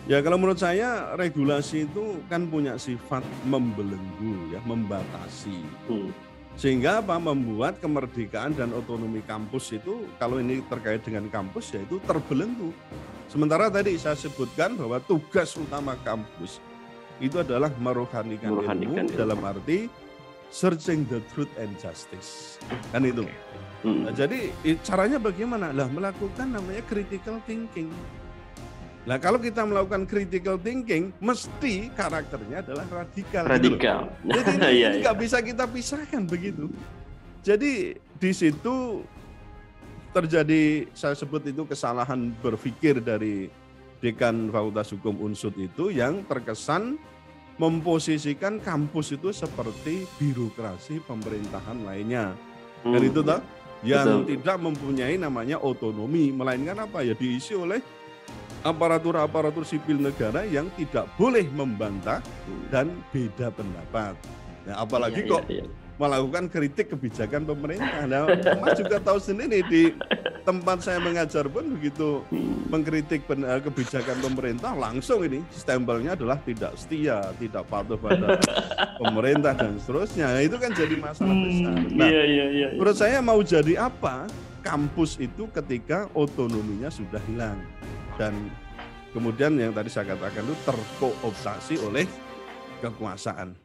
Ya kalau menurut saya regulasi itu kan punya sifat membelenggu ya, membatasi. Sehingga apa? Membuat kemerdekaan dan otonomi kampus itu, kalau ini terkait dengan kampus, yaitu terbelenggu. Sementara tadi saya sebutkan bahwa tugas utama kampus itu adalah merohanikan ilmu dalam arti searching the truth and justice. Kan itu. Nah, jadi caranya bagaimana? Lah melakukan namanya critical thinking. Nah kalau kita melakukan critical thinking, mesti karakternya adalah radikal. Radikal. Gitu. Jadi ini nggak bisa kita pisahkan begitu. Jadi di situ terjadi, saya sebut itu kesalahan berpikir dari Dekan Fakultas Hukum Unsud itu, yang terkesan memposisikan kampus itu seperti birokrasi pemerintahan lainnya. Dan itu toh yang tidak mempunyai namanya otonomi, melainkan apa ya, diisi oleh aparatur sipil negara yang tidak boleh membantah dan beda pendapat. Nah, apalagi kok melakukan kritik kebijakan pemerintah. Nah, Mas juga tahu sendiri di tempat saya mengajar pun begitu mengkritik kebijakan pemerintah, langsung ini stempelnya adalah tidak setia, tidak patuh pada pemerintah dan seterusnya. Nah, itu kan jadi masalah besar. Nah, menurut saya mau jadi apa kampus itu ketika otonominya sudah hilang dan kemudian yang tadi saya katakan itu terkooptasi oleh kekuasaan.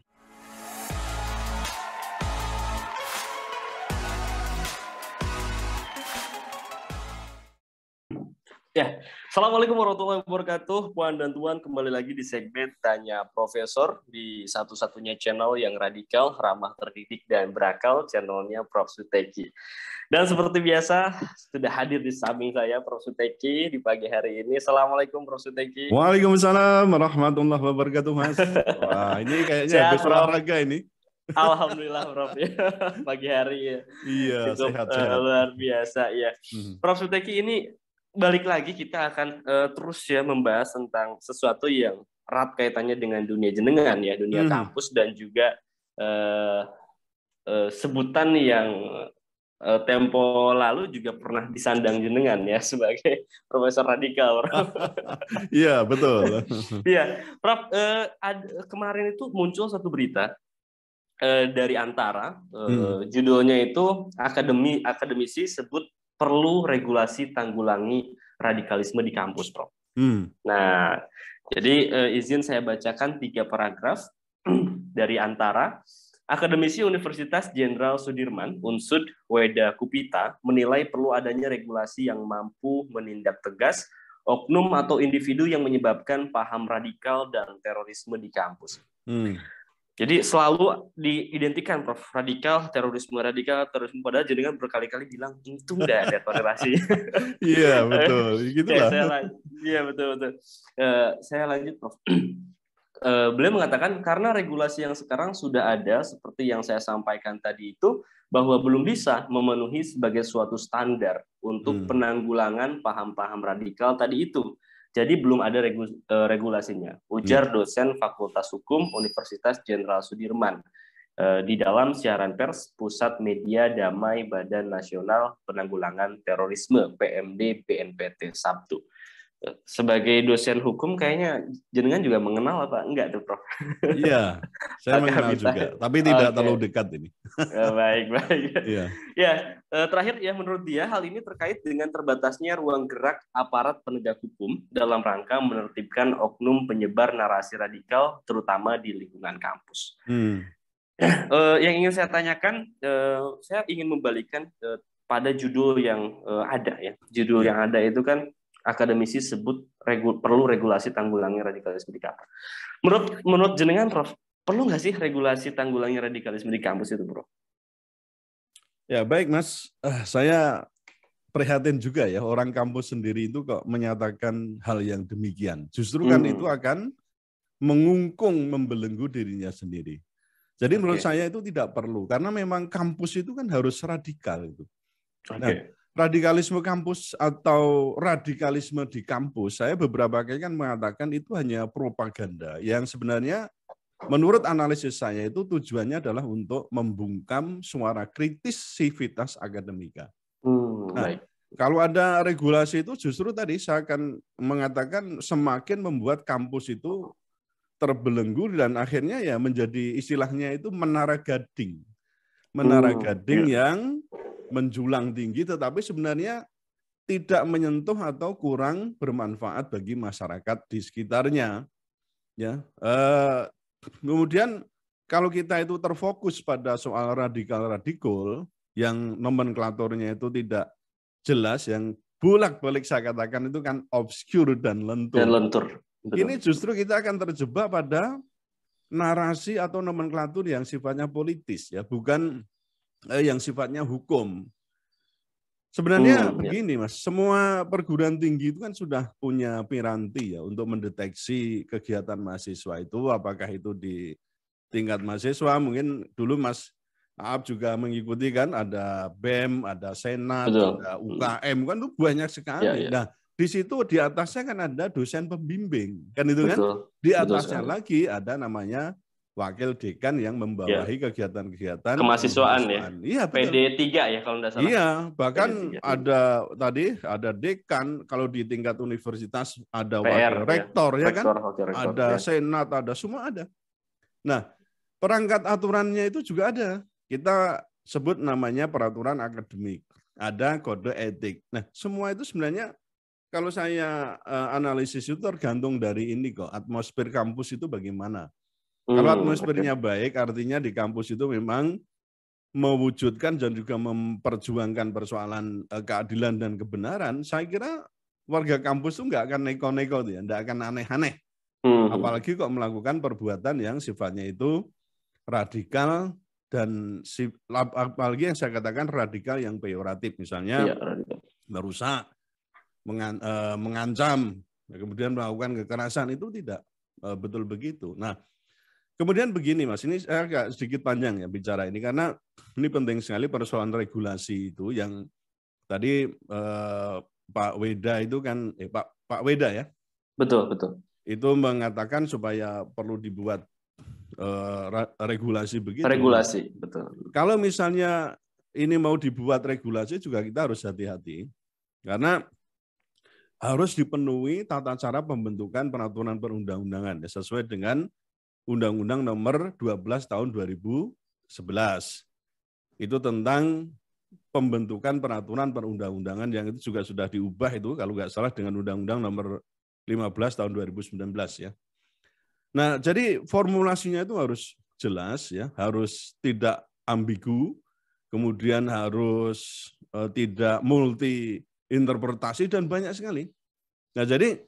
Ya, Assalamualaikum warahmatullahi wabarakatuh, Puan dan Tuan, kembali lagi di segmen Tanya Profesor di satu-satunya channel yang radikal, ramah, terdidik, dan berakal, channelnya Prof. Suteki. Dan seperti biasa, sudah hadir di samping saya Prof. Suteki di pagi hari ini. Assalamualaikum Prof. Suteki. Waalaikumsalam warahmatullahi wabarakatuh, Mas. Wah, ini kayaknya habis olahraga ini. Alhamdulillah Prof. Pagi hari ya. Iya, cukup sehat. Luar biasa ya. Prof. Suteki, ini balik lagi kita akan terus ya membahas tentang sesuatu yang erat kaitannya dengan dunia jenengan ya, dunia kampus, dan juga sebutan yang tempo lalu juga pernah disandang jenengan ya sebagai profesor radikal. Iya, betul. Iya, Prof, kemarin itu muncul satu berita dari Antara, judulnya itu akademisi sebut perlu regulasi tanggulangi radikalisme di kampus, Prof. Nah, jadi izin saya bacakan 3 paragraf dari Antara. Akademisi Universitas Jenderal Sudirman, Unsud Weda Kupita, menilai perlu adanya regulasi yang mampu menindak tegas oknum atau individu yang menyebabkan paham radikal dan terorisme di kampus. Jadi selalu diidentikan, Prof, terorisme, padahal jenengan berkali-kali bilang itu nggak ada korelasi. Iya, betul. Gitulah. Iya, betul. Saya lanjut, Prof. Beliau mengatakan karena regulasi yang sekarang sudah ada seperti yang saya sampaikan tadi itu, bahwa belum bisa memenuhi sebagai suatu standar untuk penanggulangan paham-paham radikal tadi itu. Jadi belum ada regulasinya, ujar dosen Fakultas Hukum Universitas Jenderal Sudirman di dalam siaran pers Pusat Media Damai Badan Nasional Penanggulangan Terorisme (PMD) BNPT Sabtu. Sebagai dosen hukum kayaknya jenengan juga mengenal apa enggak tuh, Prof? Iya, saya mengenal juga, tapi tidak terlalu dekat ini. Baik. Iya. Ya, terakhir ya, menurut dia hal ini terkait dengan terbatasnya ruang gerak aparat penegak hukum dalam rangka menertibkan oknum penyebar narasi radikal, terutama di lingkungan kampus. Yang ingin saya tanyakan, saya ingin membalikan pada judul yang ada ya. Judul yang ada itu kan akademisi sebut perlu regulasi tanggulangi radikalisme di kampus. Menurut jenengan, Prof, perlu nggak sih regulasi tanggulangi radikalisme di kampus itu, Prof? Ya, baik, Mas. Saya prihatin juga ya, orang kampus sendiri itu kok menyatakan hal yang demikian. Justru kan itu akan mengungkung, membelenggu dirinya sendiri. Jadi menurut saya itu tidak perlu, karena memang kampus itu kan harus radikal itu. Nah, radikalisme kampus atau radikalisme di kampus, saya beberapa kali kan mengatakan itu hanya propaganda yang sebenarnya menurut analisis saya itu tujuannya adalah untuk membungkam suara kritis sivitas akademika. Nah, Kalau ada regulasi itu justru tadi saya akan mengatakan semakin membuat kampus itu terbelenggu dan akhirnya ya menjadi istilahnya itu menara gading. Menara gading yang menjulang tinggi tetapi sebenarnya tidak menyentuh atau kurang bermanfaat bagi masyarakat di sekitarnya. Ya, kemudian kalau kita itu terfokus pada soal radikal-radikal yang nomenklaturnya itu tidak jelas, yang bolak-balik saya katakan itu kan obskur dan lentur. Ini justru kita akan terjebak pada narasi atau nomenklatur yang sifatnya politis, ya, bukan yang sifatnya hukum. Sebenarnya begini Mas, semua perguruan tinggi itu kan sudah punya piranti ya untuk mendeteksi kegiatan mahasiswa itu, apakah itu di tingkat mahasiswa, mungkin dulu Mas Aap juga mengikuti kan, ada BEM, ada Senat, ada UKM, kan itu banyak sekali. Nah, di situ di atasnya kan ada dosen pembimbing, kan itu kan? Di atasnya lagi ada namanya wakil dekan yang membawahi kegiatan-kegiatan kemahasiswaan ya. Iya, betul. PD 3 ya kalau tidak salah. Iya, bahkan ada tadi ada dekan, kalau di tingkat universitas ada wakil rektor ya kan, ada senat, ada semua ada. Nah, perangkat aturannya itu juga ada. Kita sebut namanya peraturan akademik, ada kode etik. Nah, semua itu sebenarnya kalau saya analisis itu tergantung dari ini kok, atmosfer kampus itu bagaimana. Kalau atmosfernya baik, artinya di kampus itu memang mewujudkan dan juga memperjuangkan persoalan keadilan dan kebenaran, saya kira warga kampus itu nggak akan neko-neko, ya, nggak akan aneh-aneh. Apalagi kok melakukan perbuatan yang sifatnya itu radikal dan apalagi yang saya katakan radikal yang peyoratif, misalnya merusak, mengancam, kemudian melakukan kekerasan, itu tidak betul begitu. Nah, kemudian begini Mas, ini saya agak sedikit panjang ya bicara ini karena ini penting sekali persoalan regulasi itu yang tadi Pak Weda itu kan Pak Weda ya. Betul. Itu mengatakan supaya perlu dibuat regulasi begitu. Regulasi, betul. Kalau misalnya ini mau dibuat regulasi juga kita harus hati-hati karena harus dipenuhi tata cara pembentukan peraturan perundang-undangan ya, sesuai dengan Undang-Undang Nomor 12 Tahun 2011. Itu tentang pembentukan peraturan perundang-undangan yang itu juga sudah diubah itu kalau nggak salah dengan Undang-Undang Nomor 15 Tahun 2019 ya. Nah, jadi formulasinya itu harus jelas ya, harus tidak ambigu, kemudian harus tidak multi interpretasi dan banyak sekali. Nah, jadi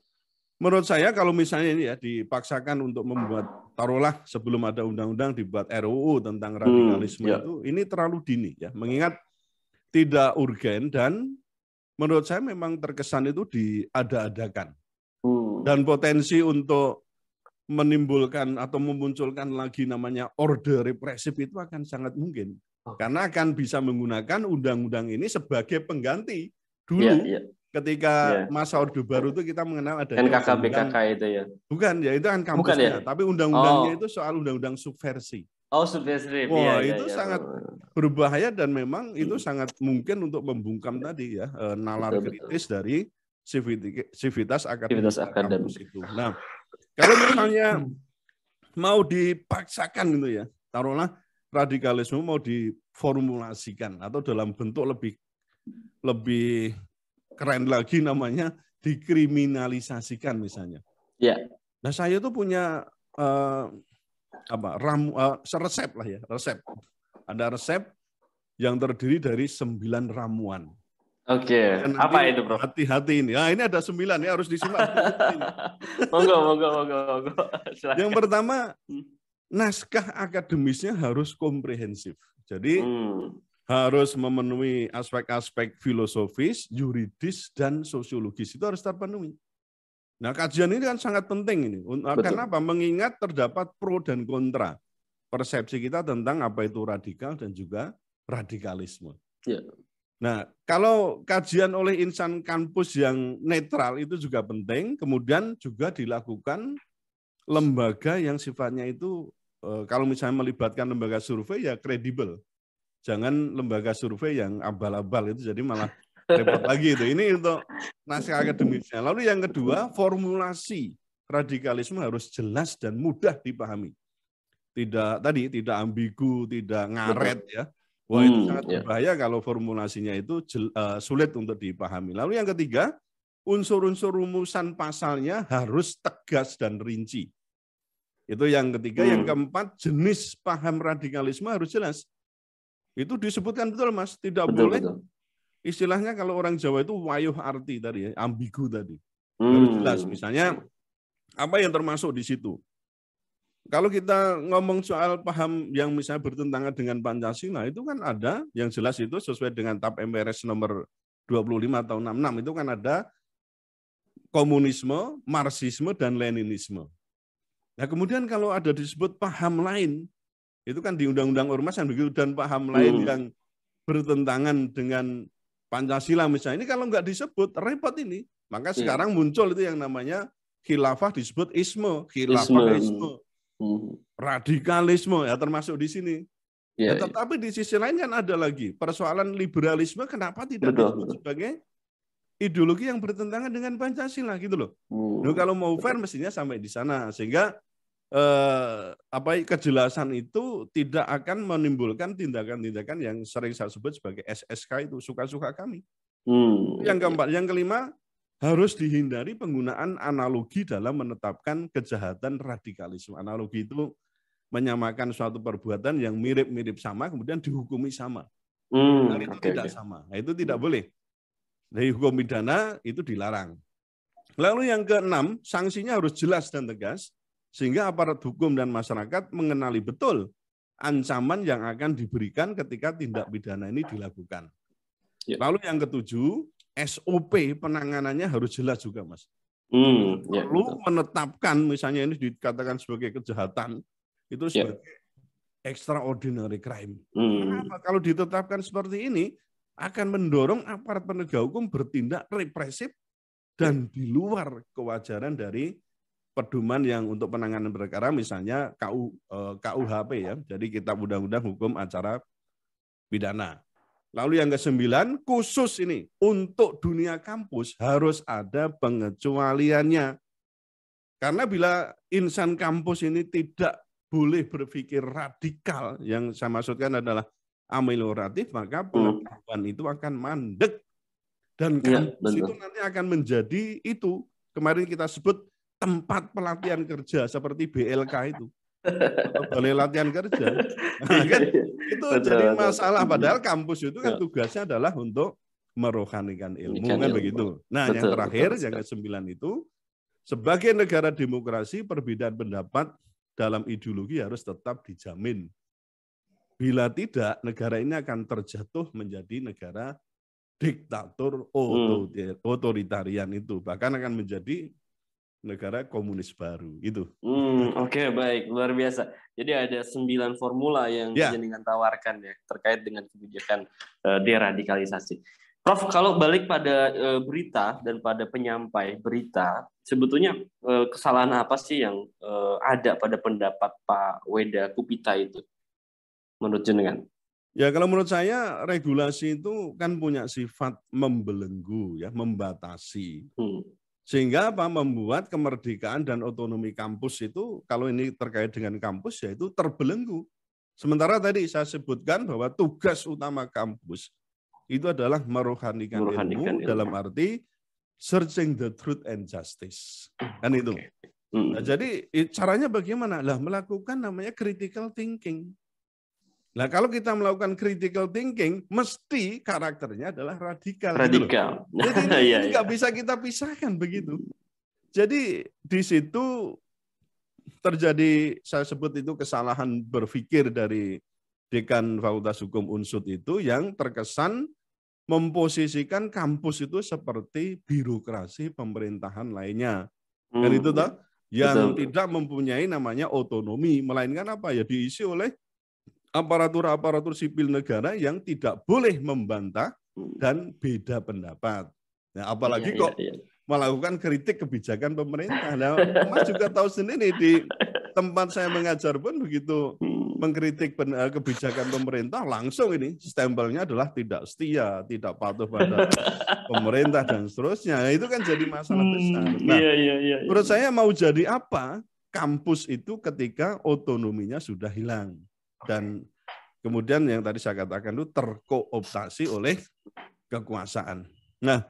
menurut saya kalau misalnya ini ya dipaksakan untuk membuat, taruhlah sebelum ada undang-undang dibuat RUU tentang radikalisme itu, ini terlalu dini ya, mengingat tidak urgen dan menurut saya memang terkesan itu diada-adakan. Dan potensi untuk menimbulkan atau memunculkan lagi namanya orde represif itu akan sangat mungkin. Karena akan bisa menggunakan undang-undang ini sebagai pengganti. Dulu ketika masa Orde Baru itu kita mengenal ada NKK-BKK itu ya. Bukan, ya itu kan kampusnya, tapi undang-undangnya itu soal undang-undang subversi. Subversi. Wah, itu sangat berbahaya dan memang itu sangat mungkin untuk membungkam tadi ya nalar kritis dari sivitas akademik kampus itu. Nah, kalau misalnya mau dipaksakan gitu ya, taruhlah radikalisme mau diformulasikan atau dalam bentuk lebih keren lagi namanya dikriminalisasikan misalnya. Ya. Nah, saya tuh punya resep lah ya, resep. Ada resep yang terdiri dari 9 ramuan. Oke, apa itu Bro? Hati-hati ini. Nah, ini ada 9 ya, harus disimak. Monggo. Yang pertama, naskah akademisnya harus komprehensif. Jadi harus memenuhi aspek-aspek filosofis, yuridis, dan sosiologis. Itu harus terpenuhi. Nah, kajian ini kan sangat penting ini. Kenapa? Mengingat terdapat pro dan kontra persepsi kita tentang apa itu radikal dan juga radikalisme. Ya. Nah, kalau kajian oleh insan kampus yang netral itu juga penting, kemudian juga dilakukan lembaga yang sifatnya itu, kalau misalnya melibatkan lembaga survei ya kredibel. Jangan lembaga survei yang abal-abal itu jadi malah Repot lagi itu. Ini untuk naskah akademisnya. Lalu yang kedua, formulasi radikalisme harus jelas dan mudah dipahami. Tidak ambigu, tidak ngaret ya. Wah, itu sangat berbahaya kalau formulasinya itu sulit untuk dipahami. Lalu yang ketiga, unsur-unsur rumusan pasalnya harus tegas dan rinci. Itu yang ketiga. Yang keempat, jenis paham radikalisme harus jelas. Itu disebutkan betul, Mas. Tidak boleh. Istilahnya kalau orang Jawa itu wayuh arti tadi ya, ambigu tadi. Harus jelas. Misalnya apa yang termasuk di situ. Kalau kita ngomong soal paham yang misalnya bertentangan dengan Pancasila, itu kan ada yang jelas itu sesuai dengan TAP MPRS nomor 25 tahun 66 itu kan ada komunisme, Marxisme, dan Leninisme. Nah, kemudian kalau ada disebut paham lain, itu kan di Undang-Undang Ormas kan begitu, dan paham lain yang bertentangan dengan Pancasila misalnya, ini kalau nggak disebut, repot ini. Maka sekarang muncul itu yang namanya khilafah disebut isme, radikalisme, ya termasuk di sini. Ya, tetapi di sisi lain kan ada lagi persoalan liberalisme, kenapa tidak disebut sebagai ideologi yang bertentangan dengan Pancasila gitu loh. Nah, kalau mau fair mestinya sampai di sana, sehingga kejelasan itu tidak akan menimbulkan tindakan-tindakan yang sering saya sebut sebagai SSK itu suka-suka kami. Yang keempat, yang kelima, harus dihindari penggunaan analogi dalam menetapkan kejahatan radikalisme. Analogi itu menyamakan suatu perbuatan yang mirip-mirip sama kemudian dihukumi sama. Itu tidak sama. Nah, itu tidak boleh. Dari hukum pidana itu dilarang. Lalu yang keenam, sanksinya harus jelas dan tegas sehingga aparat hukum dan masyarakat mengenali betul ancaman yang akan diberikan ketika tindak pidana ini dilakukan. Lalu yang ketujuh, SOP penanganannya harus jelas juga, Mas. Perlu menetapkan, misalnya ini dikatakan sebagai kejahatan, itu sebagai extraordinary crime. Kenapa? Kalau ditetapkan seperti ini, akan mendorong aparat penegak hukum bertindak represif dan di luar kewajaran dari pedoman yang untuk penanganan perkara, misalnya KUHP ya, jadi Kitab Undang-Undang Hukum Acara Pidana. Lalu yang ke-9, khusus ini untuk dunia kampus harus ada pengecualiannya. Karena bila insan kampus ini tidak boleh berpikir radikal, yang saya maksudkan adalah amelioratif, maka pengetahuan itu akan mandek. Dan kampus itu nanti akan menjadi itu, kemarin kita sebut tempat pelatihan kerja seperti BLK itu. Atau balai latihan kerja. Nah, kan itu jadi masalah, padahal kampus itu kan tugasnya adalah untuk merohanikan ilmu, kan begitu. Nah, yang terakhir, yang ke-9 itu, sebagai negara demokrasi, perbedaan pendapat dalam ideologi harus tetap dijamin. Bila tidak, negara ini akan terjatuh menjadi negara diktator otoritarian itu. Bahkan akan menjadi negara komunis baru. Itu. Oke, baik. Luar biasa. Jadi ada 9 formula yang jenengan tawarkan ya, terkait dengan kebijakan deradikalisasi. Prof, kalau balik pada berita dan pada penyampai berita, sebetulnya kesalahan apa sih yang ada pada pendapat Pak Weda Kupita itu? Menurut jenengan? Ya, kalau menurut saya regulasi itu kan punya sifat membelenggu ya, membatasi. Sehingga apa? Membuat kemerdekaan dan otonomi kampus itu, kalau ini terkait dengan kampus, yaitu terbelenggu. Sementara tadi saya sebutkan bahwa tugas utama kampus itu adalah merohanikan ilmu dalam arti searching the truth and justice. Kan itu. Nah, jadi caranya bagaimana? Lah, melakukan namanya critical thinking. Nah, kalau kita melakukan critical thinking, mesti karakternya adalah radikal. Radikal. Gitu. Jadi ini nggak bisa kita pisahkan begitu. Jadi di situ terjadi, saya sebut itu kesalahan berpikir dari Dekan Fakultas Hukum Unsud itu, yang terkesan memposisikan kampus itu seperti birokrasi pemerintahan lainnya. Dan itu toh, yang tidak mempunyai namanya otonomi, melainkan apa ya, diisi oleh aparatur-aparatur sipil negara yang tidak boleh membantah dan beda pendapat. Nah, apalagi kok melakukan kritik kebijakan pemerintah. Nah, Mas juga tahu sendiri di tempat saya mengajar pun begitu mengkritik kebijakan pemerintah, langsung ini stempelnya adalah tidak setia, tidak patuh pada pemerintah dan seterusnya. Nah, itu kan jadi masalah besar. Nah, menurut saya mau jadi apa kampus itu ketika otonominya sudah hilang dan kemudian yang tadi saya katakan itu terkooptasi oleh kekuasaan. Nah,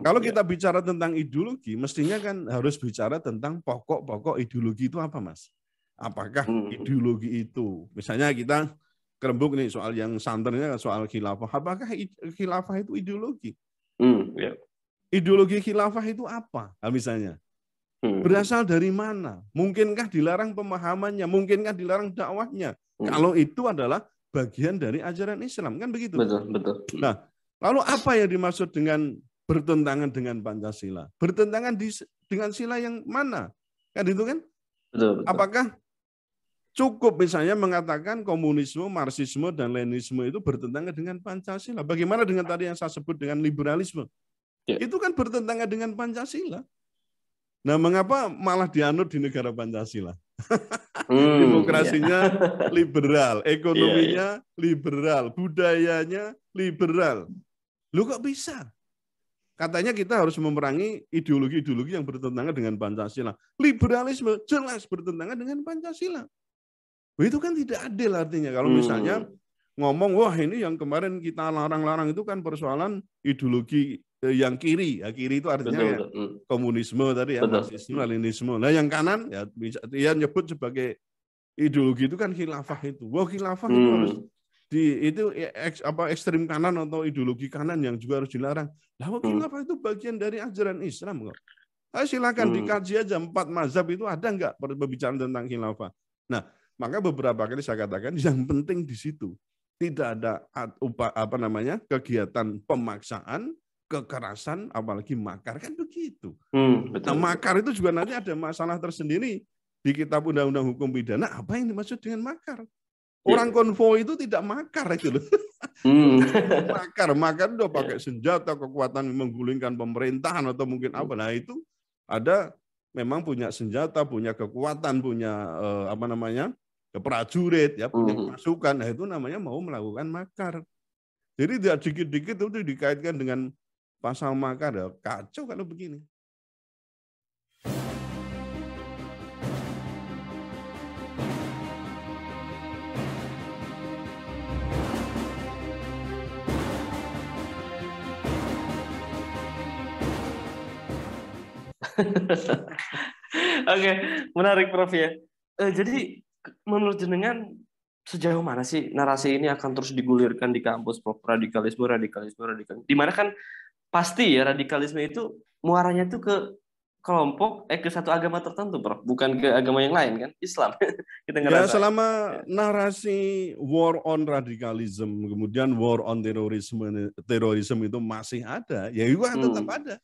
kalau kita bicara tentang ideologi, mestinya kan harus bicara tentang pokok-pokok ideologi itu apa, Mas? Apakah ideologi itu, misalnya kita kerembuk nih soal yang santernya soal khilafah, apakah khilafah itu ideologi? Ideologi khilafah itu apa? Nah, misalnya berasal dari mana? Mungkinkah dilarang pemahamannya? Mungkinkah dilarang dakwahnya? Kalau itu adalah bagian dari ajaran Islam, kan begitu? Betul. Nah, lalu apa yang dimaksud dengan bertentangan dengan Pancasila? Bertentangan dengan sila yang mana? Kan itu kan? Betul. Apakah cukup misalnya mengatakan komunisme, marxisme, dan leninisme itu bertentangan dengan Pancasila? Bagaimana dengan tadi yang saya sebut dengan liberalisme? Itu kan bertentangan dengan Pancasila. Nah, mengapa malah dianut di negara Pancasila? Demokrasinya liberal, ekonominya liberal, budayanya liberal. Lu kok bisa? Katanya kita harus memerangi ideologi-ideologi yang bertentangan dengan Pancasila. Liberalisme jelas bertentangan dengan Pancasila. Itu kan tidak adil artinya. Kalau misalnya ngomong, wah ini yang kemarin kita larang-larang itu kan persoalan ideologi yang kiri. Ya, kiri itu artinya komunisme tadi ya, marxisme, leninisme. Nah yang kanan ya bisa dia nyebut sebagai ideologi itu kan khilafah itu. Wah khilafah itu harus ekstrim kanan atau ideologi kanan yang juga harus dilarang. Nah, khilafah itu bagian dari ajaran Islam kok. Silakan dikaji aja 4 mazhab itu ada nggak pembicaraan tentang khilafah. Nah, maka beberapa kali saya katakan yang penting di situ tidak ada kegiatan pemaksaan, kekerasan, apalagi makar kan begitu. Nah, makar itu juga nanti ada masalah tersendiri di kitab Undang-Undang Hukum Pidana. Apa yang dimaksud dengan makar? Orang konvoi itu tidak makar itu loh. Makar udah pakai senjata, kekuatan menggulingkan pemerintahan atau mungkin apa. Nah itu ada memang punya senjata, punya kekuatan, punya prajurit, ya punya pasukan. Nah itu namanya mau melakukan makar. Jadi tidak dikit-dikit itu dikaitkan dengan pasal makar, ya kacau kalau begini. Oke, menarik Prof ya. Jadi menurut jenengan sejauh mana sih narasi ini akan terus digulirkan di kampus, Prof? Radikalisme. Di mana kan pasti ya radikalisme itu muaranya itu ke kelompok ke satu agama tertentu, Prof, bukan ke agama yang lain kan, Islam. Kita ya selama narasi war on radikalisme, kemudian war on terorisme itu masih ada, ya itu tetap ada.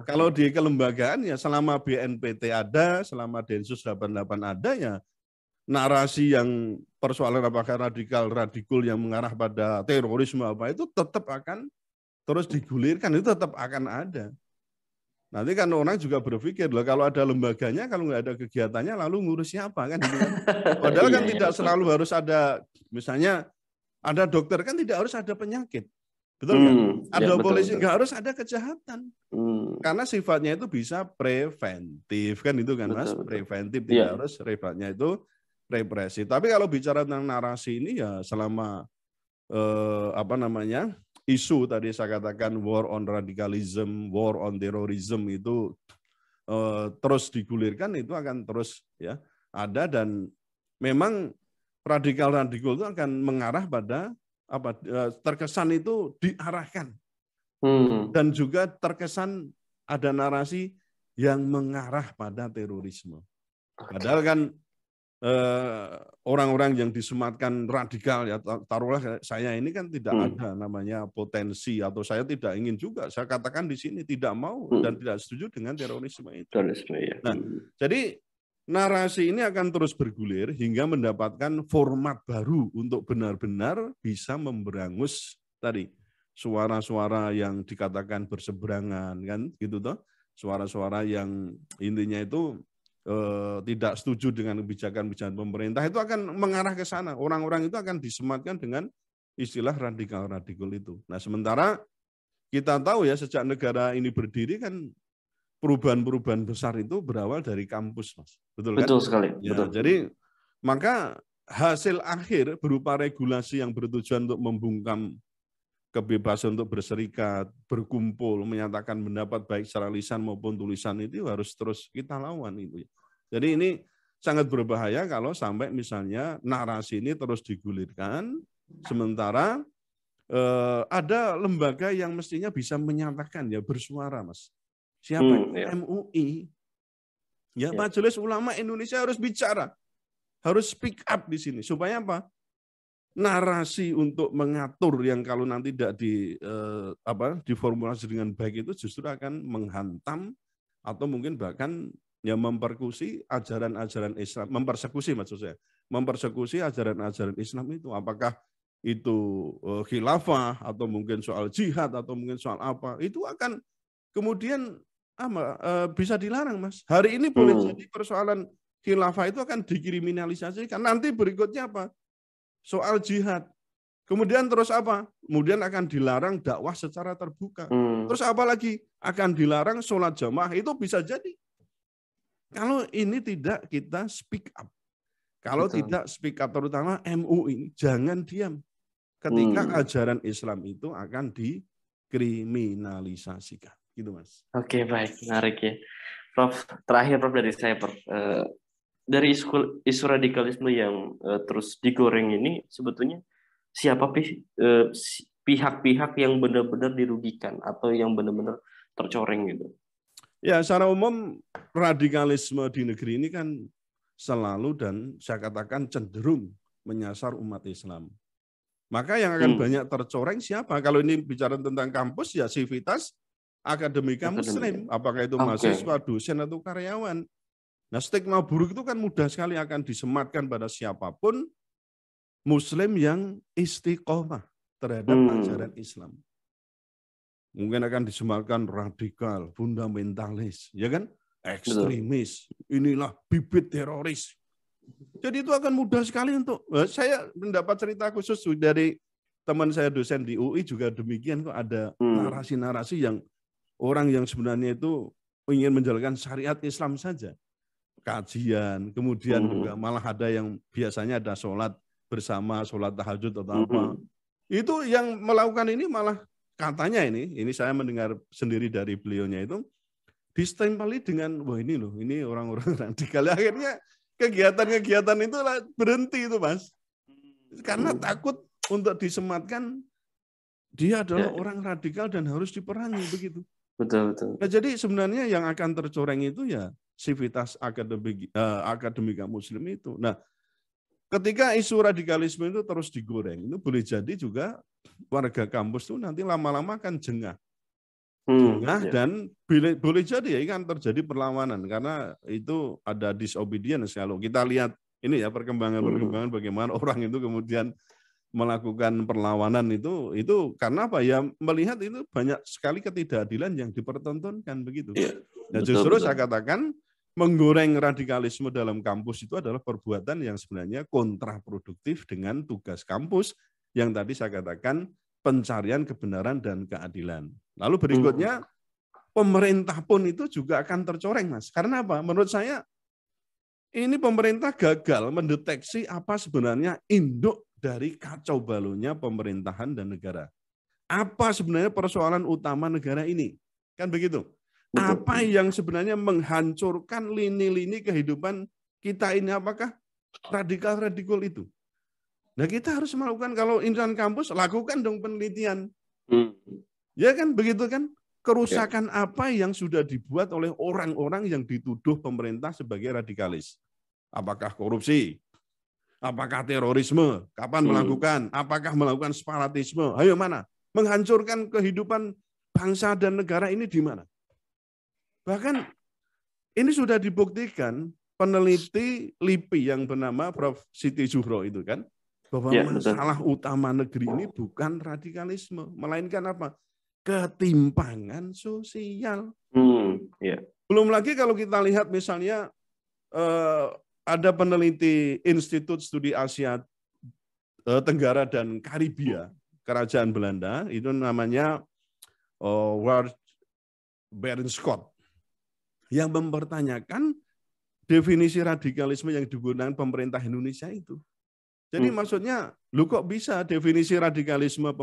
Kalau di kelembagaan ya selama BNPT ada, selama Densus 88 ada ya narasi yang persoalan apakah radikul yang mengarah pada terorisme apa itu tetap akan terus digulirkan, itu tetap akan ada. Nanti kan orang juga berpikir loh kalau ada lembaganya, kalau nggak ada kegiatannya lalu ngurus siapa kan? Padahal kan tidak selalu harus ada, misalnya ada dokter kan tidak harus ada penyakit. Betul nggak? Ada polisi nggak harus ada kejahatan. Karena sifatnya itu bisa preventif kan itu kan Mas, preventif tidak harus sifatnya itu represi. Tapi kalau bicara tentang narasi ini ya selama isu tadi saya katakan war on radikalisme, war on terorisme itu terus digulirkan, itu akan terus ya ada, dan memang radikal itu akan mengarah pada terkesan itu diarahkan dan juga terkesan ada narasi yang mengarah pada terorisme. Padahal kan orang-orang yang disematkan radikal ya, taruhlah saya ini kan tidak ada namanya potensi, atau saya tidak ingin juga, saya katakan di sini tidak mau dan tidak setuju dengan terorisme itu. Nah, jadi narasi ini akan terus bergulir hingga mendapatkan format baru untuk benar-benar bisa memberangus tadi suara-suara yang dikatakan berseberangan kan gitu toh, suara-suara yang intinya itu tidak setuju dengan kebijakan-kebijakan pemerintah itu akan mengarah ke sana. Orang-orang itu akan disematkan dengan istilah radikal-radikal itu. Nah, sementara kita tahu ya sejak negara ini berdiri kan perubahan-perubahan besar itu berawal dari kampus, Mas. Betul kan? Betul sekali. Ya, Betul. jadi maka hasil akhir berupa regulasi yang bertujuan untuk membungkam kebebasan untuk berserikat, berkumpul, menyatakan pendapat baik secara lisan maupun tulisan itu harus terus kita lawan itu. Jadi ini sangat berbahaya kalau sampai misalnya narasi ini terus digulirkan, sementara ada lembaga yang mestinya bisa menyatakan ya bersuara, Mas. Siapa? Ya. MUI. Ya, Majelis Ulama Indonesia harus bicara, harus speak up di sini supaya apa? Narasi untuk mengatur yang kalau nanti tidak diformulasi dengan baik itu justru akan menghantam atau mungkin bahkan ya mempersekusi ajaran-ajaran Islam, mempersekusi maksud saya, mempersekusi ajaran-ajaran Islam itu. Apakah itu khilafah atau mungkin soal jihad atau mungkin soal apa, itu akan kemudian bisa dilarang, Mas. Hari ini boleh jadi persoalan khilafah itu akan dikriminalisasikan. Nanti berikutnya apa? Soal jihad. Kemudian terus apa? Kemudian akan dilarang dakwah secara terbuka. Terus apa lagi? Akan dilarang sholat jamaah. Itu bisa jadi. Kalau ini tidak kita speak up. Kalau tidak speak up, terutama MUI, jangan diam. Ketika ajaran Islam itu akan dikriminalisasikan. Gitu, Mas. Oke, baik. Menarik ya. Prof, terakhir Prof dari saya, Prof. Dari isu radikalisme yang terus digoreng ini, sebetulnya siapa pihak-pihak yang benar-benar dirugikan atau yang benar-benar tercoreng gitu? Ya, secara umum radikalisme di negeri ini kan selalu dan saya katakan cenderung menyasar umat Islam. Maka yang akan banyak tercoreng siapa? Kalau ini bicara tentang kampus, ya sivitas akademika Muslim. Apakah itu mahasiswa, dosen, atau karyawan. Nah, stigma buruk itu kan mudah sekali akan disematkan pada siapapun Muslim yang istiqomah terhadap ajaran Islam. Mungkin akan disematkan radikal, fundamentalis, ya kan? Ekstremis, inilah bibit teroris. Jadi itu akan mudah sekali untuk, saya mendapat cerita khusus dari teman saya dosen di UI juga demikian, kok ada narasi-narasi yang orang yang sebenarnya itu ingin menjalankan syariat Islam saja. Kajian, kemudian juga malah ada yang biasanya ada sholat bersama, sholat tahajud atau apa. Itu yang melakukan ini malah katanya ini saya mendengar sendiri dari beliaunya itu, distempeli dengan, wah ini loh, ini orang-orang radikal. Akhirnya kegiatan-kegiatan itu berhenti itu, Mas. Karena takut untuk disematkan dia adalah orang radikal dan harus diperangi begitu. Betul. Nah, jadi sebenarnya yang akan tercoreng itu ya sivitas akademika Muslim itu. Nah, ketika isu radikalisme itu terus digoreng, itu boleh jadi juga warga kampus itu nanti lama-lama akan jengah. Dan boleh jadi ya kan terjadi perlawanan karena itu ada disobedience. Kalau kita lihat ini ya perkembangan bagaimana orang itu kemudian melakukan perlawanan itu karena apa ya, melihat itu banyak sekali ketidakadilan yang dipertontonkan begitu. Nah, justru saya katakan menggoreng radikalisme dalam kampus itu adalah perbuatan yang sebenarnya kontraproduktif dengan tugas kampus yang tadi saya katakan pencarian kebenaran dan keadilan. Lalu berikutnya pemerintah pun itu juga akan tercoreng, Mas. Karena apa? Menurut saya ini pemerintah gagal mendeteksi apa sebenarnya induk dari kacau balaunya pemerintahan dan negara. Apa sebenarnya persoalan utama negara ini? Kan begitu. Apa yang sebenarnya menghancurkan lini-lini kehidupan kita ini? Apakah radikal-radikal itu? Nah, kita harus melakukan, kalau insan kampus, lakukan dong penelitian. Ya kan, begitu kan? Kerusakan apa yang sudah dibuat oleh orang-orang yang dituduh pemerintah sebagai radikalis? Apakah korupsi? Apakah terorisme? Kapan melakukan? Apakah melakukan separatisme? Ayo mana? Menghancurkan kehidupan bangsa dan negara ini di mana? Bahkan ini sudah dibuktikan peneliti LIPI yang bernama Prof. Siti Zuhro itu kan, bahwa masalah utama negeri ini bukan radikalisme, melainkan apa? Ketimpangan sosial. Belum lagi kalau kita lihat misalnya ada peneliti Institut Studi Asia Tenggara dan Karibia Kerajaan Belanda, itu namanya Ward Berenschot, yang mempertanyakan definisi radikalisme yang digunakan pemerintah Indonesia itu. Jadi maksudnya, lu kok bisa definisi radikalisme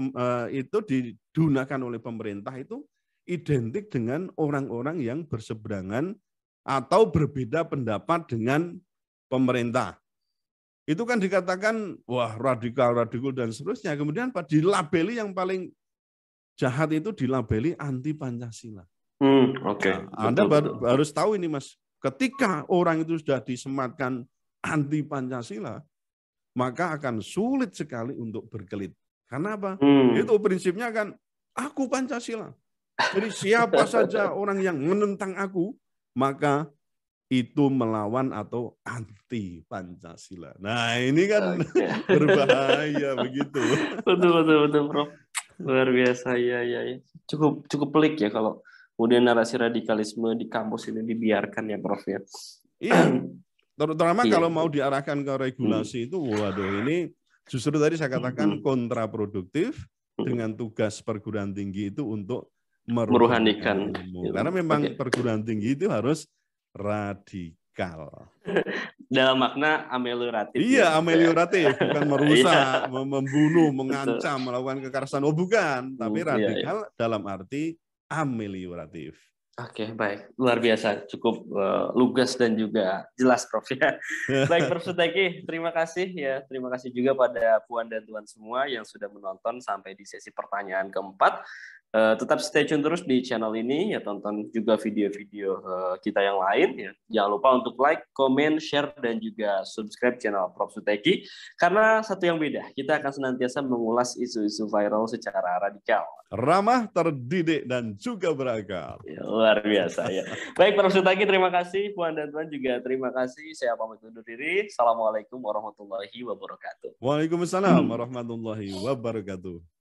itu digunakan oleh pemerintah itu identik dengan orang-orang yang berseberangan atau berbeda pendapat dengan pemerintah. Itu kan dikatakan, wah radikal dan seterusnya. Kemudian dilabeli yang paling jahat itu dilabeli anti Pancasila. Oke. Nah, Anda harus tahu ini Mas, ketika orang itu sudah disematkan anti Pancasila, maka akan sulit sekali untuk berkelit. Karena apa? Itu prinsipnya kan, aku Pancasila. Jadi siapa saja orang yang menentang aku, maka itu melawan atau anti Pancasila. Nah ini kan berbahaya begitu. Betul, Prof. Luar biasa, ya. Cukup pelik ya kalau kemudian narasi radikalisme di kampus ini dibiarkan ya, Prof ya. Iya, terutama kalau mau diarahkan ke regulasi itu, waduh ini justru tadi saya katakan kontraproduktif dengan tugas perguruan tinggi itu untuk meruhanikan ilmu. Karena memang perguruan tinggi itu harus radikal. Dalam makna amelioratif. Iya, amelioratif, bukan merusak, membunuh, mengancam, melakukan kekerasan. Oh bukan, tapi radikal dalam arti amelioratif. Oke, baik. Luar biasa. Cukup lugas dan juga jelas, Prof ya. Baik, Prof Suteki, terima kasih ya. Terima kasih juga pada Puan dan Tuan semua yang sudah menonton sampai di sesi pertanyaan keempat. Tetap stay tune terus di channel ini ya, tonton juga video-video kita yang lain ya. Jangan lupa untuk like, comment, share dan juga subscribe channel Prof Suteki, karena satu yang beda, kita akan senantiasa mengulas isu-isu viral secara radikal, ramah, terdidik dan juga berakal. Ya, luar biasa ya. Baik, Prof Suteki, terima kasih. Puan dan Tuan juga terima kasih. Saya pamit undur diri. Assalamualaikum warahmatullahi wabarakatuh. Waalaikumsalam warahmatullahi wabarakatuh.